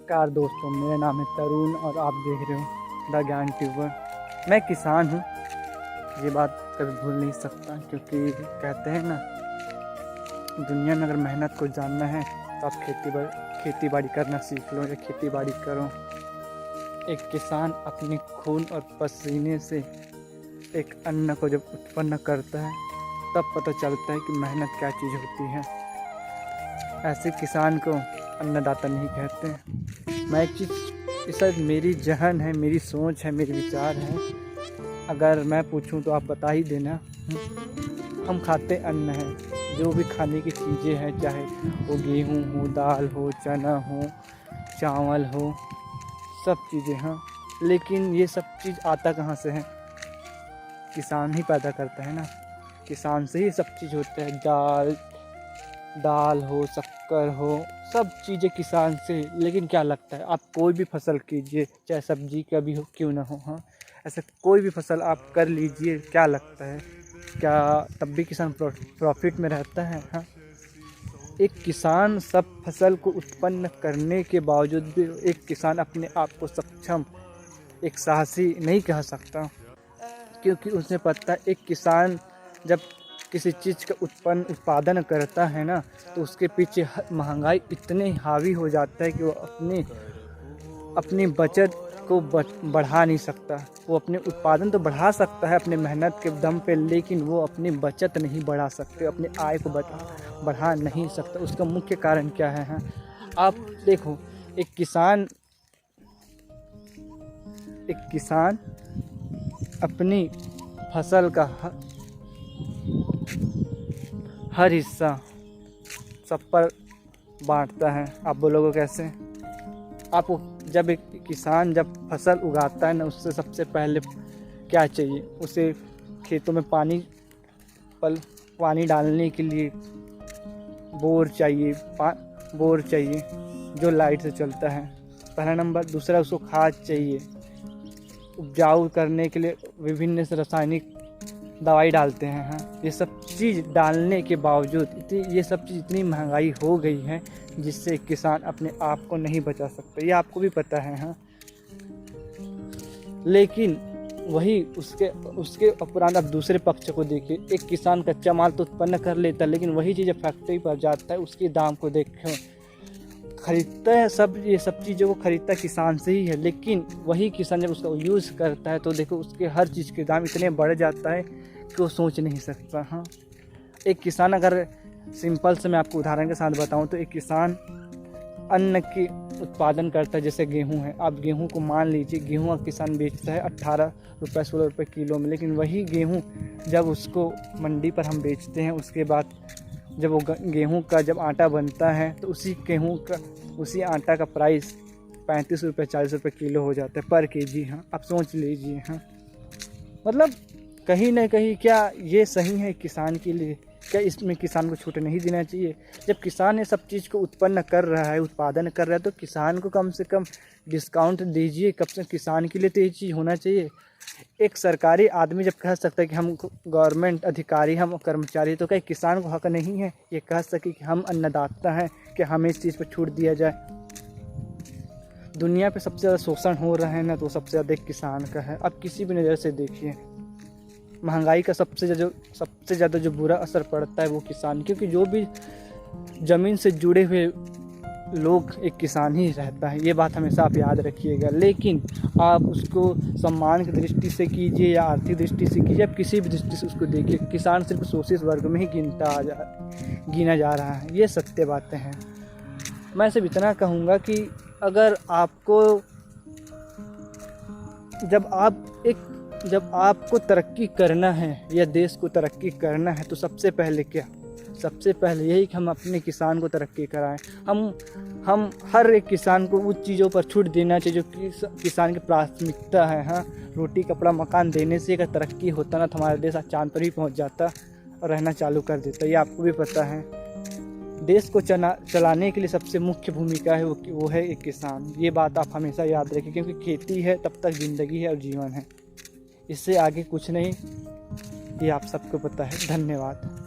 नमस्कार दोस्तों, मेरा नाम है तरुण और आप देख रहे हो द ज्ञान ट्यूबर। मैं किसान हूँ, ये बात कभी भूल नहीं सकता, क्योंकि कहते हैं ना, दुनिया में अगर मेहनत को जानना है तो आप खेती बाड़ी करना सीख लो या खेती बाड़ी करो। एक किसान अपने खून और पसीने से एक अन्न को जब उत्पन्न करता है तब पता चलता है कि मेहनत क्या चीज़ होती है। ऐसे किसान को अन्नदाता नहीं कहते। मैं एक चीज़, ये सब मेरी जहन है, मेरी सोच है, मेरे विचार हैं। अगर मैं पूछूं तो आप बता ही देना। हम खाते अन्न हैं, जो भी खाने की चीज़ें हैं, चाहे वो गेहूं हो, दाल हो, चना हो, चावल हो, सब चीज़ें हैं। लेकिन ये सब चीज़ आता कहाँ से है? किसान ही पैदा करता है ना। किसान से ही सब चीज़ होता है। दाल हो, शक्कर हो, सब चीज़ें किसान से। लेकिन क्या लगता है, आप कोई भी फसल कीजिए, चाहे सब्जी का भी हो क्यों ना हो, हाँ, ऐसे कोई भी फसल आप कर लीजिए, क्या लगता है, क्या तब भी किसान प्रॉफिट में रहता है? हाँ, एक किसान सब फसल को उत्पन्न करने के बावजूद भी एक किसान अपने आप को सक्षम, एक साहसी नहीं कह सकता, क्योंकि उसे पता है एक किसान जब किसी चीज़ का उत्पादन करता है ना, तो उसके पीछे महंगाई इतने हावी हो जाता है कि वो अपनी बचत को बढ़ा नहीं सकता। वो अपने उत्पादन तो बढ़ा सकता है अपने मेहनत के दम पे, लेकिन वो अपनी बचत नहीं बढ़ा सकते, अपनी आय को बढ़ा नहीं सकता। उसका मुख्य कारण क्या है? हाँ, आप देखो, एक किसान अपनी फसल का हर हिस्सा सब पर बांटता है। आप बोलोगे कैसे? आपको जब एक किसान जब फसल उगाता है ना, उससे सबसे पहले क्या चाहिए? उसे खेतों में पानी डालने के लिए बोर चाहिए जो लाइट से चलता है, पहला नंबर। दूसरा, उसको खाद चाहिए। उपजाऊ करने के लिए विभिन्न से रासायनिक दवाई डालते हैं। हाँ, ये सब चीज़ डालने के बावजूद ये सब चीज़ इतनी महंगाई हो गई है जिससे किसान अपने आप को नहीं बचा सकता। ये आपको भी पता है। हाँ, लेकिन वही उसके उपरांत आप दूसरे पक्ष को देखिए। एक किसान कच्चा माल तो उत्पन्न कर लेता है, लेकिन वही चीज़ फैक्ट्री पर जाता है, उसके दाम को देखो, खरीदता है ये सब चीज़ों को खरीदता किसान से ही है। लेकिन वही किसान जब उसका यूज़ करता है तो देखो उसके हर चीज़ के दाम इतने बढ़ जाता है कि वो सोच नहीं सकता। हाँ, एक किसान, अगर सिंपल से मैं आपको उदाहरण के साथ बताऊं तो एक किसान अन्न की उत्पादन करता है, जैसे गेहूं है। आप गेहूं को मान लीजिए, गेहूं का किसान बेचता है 18 रुपये 16 रुपये किलो में, लेकिन वही गेहूं जब उसको मंडी पर हम बेचते हैं, उसके बाद जब वो गेहूं का जब आटा बनता है तो उसी आटा का प्राइस 35 रुपये 40 रुपये किलो हो जाता है पर केजी। हाँ, आप सोच लीजिए। हाँ, मतलब कहीं ना कहीं क्या ये सही है किसान के लिए? क्या इसमें किसान को छूट नहीं देना चाहिए? जब किसान ये सब चीज़ को उत्पन्न कर रहा है, उत्पादन कर रहा है, तो किसान को कम से कम डिस्काउंट दीजिए। कब से किसान के लिए तो ये चीज़ होना चाहिए। एक सरकारी आदमी जब कह सकता है कि हम गवर्नमेंट अधिकारी, हम कर्मचारी, तो क्या किसान को हक नहीं है ये कह सके कि हम अन्नदाता हैं, कि हमें इस चीज़ पर छूट दिया जाए? दुनिया पे सबसे ज़्यादा शोषण हो रहा है ना, तो सबसे ज़्यादा किसान का है। अब किसी भी नज़र से देखिए, महंगाई का सबसे ज़्यादा जो बुरा असर पड़ता है वो किसान, क्योंकि जो भी ज़मीन से जुड़े हुए लोग एक किसान ही रहता है। ये बात हमेशा आप याद रखिएगा। लेकिन आप उसको सम्मान की दृष्टि से कीजिए या आर्थिक दृष्टि से कीजिए, आप किसी भी दृष्टि से उसको देखिए, किसान सिर्फ शोषित वर्ग में ही गिना जा रहा है। ये सत्य बातें हैं। मैं सिर्फ इतना कहूँगा कि अगर आपको जब आपको तरक्की करना है या देश को तरक्की करना है, तो सबसे पहले यही कि हम अपने किसान को तरक्की कराएं। हम हर एक किसान को उस चीज़ों पर छूट देना चाहिए जो किसान की प्राथमिकता है। हाँ, रोटी कपड़ा मकान देने से अगर तरक्की होता ना, तो हमारा देश आज चाँद पर भी पहुंच जाता और रहना चालू कर देता। ये आपको भी पता है। देश को चलाने के लिए सबसे मुख्य भूमिका है वो है एक किसान। ये बात आप हमेशा याद रखें, क्योंकि खेती है तब तक ज़िंदगी है और जीवन है, इससे आगे कुछ नहीं। ये आप सबको पता है। धन्यवाद।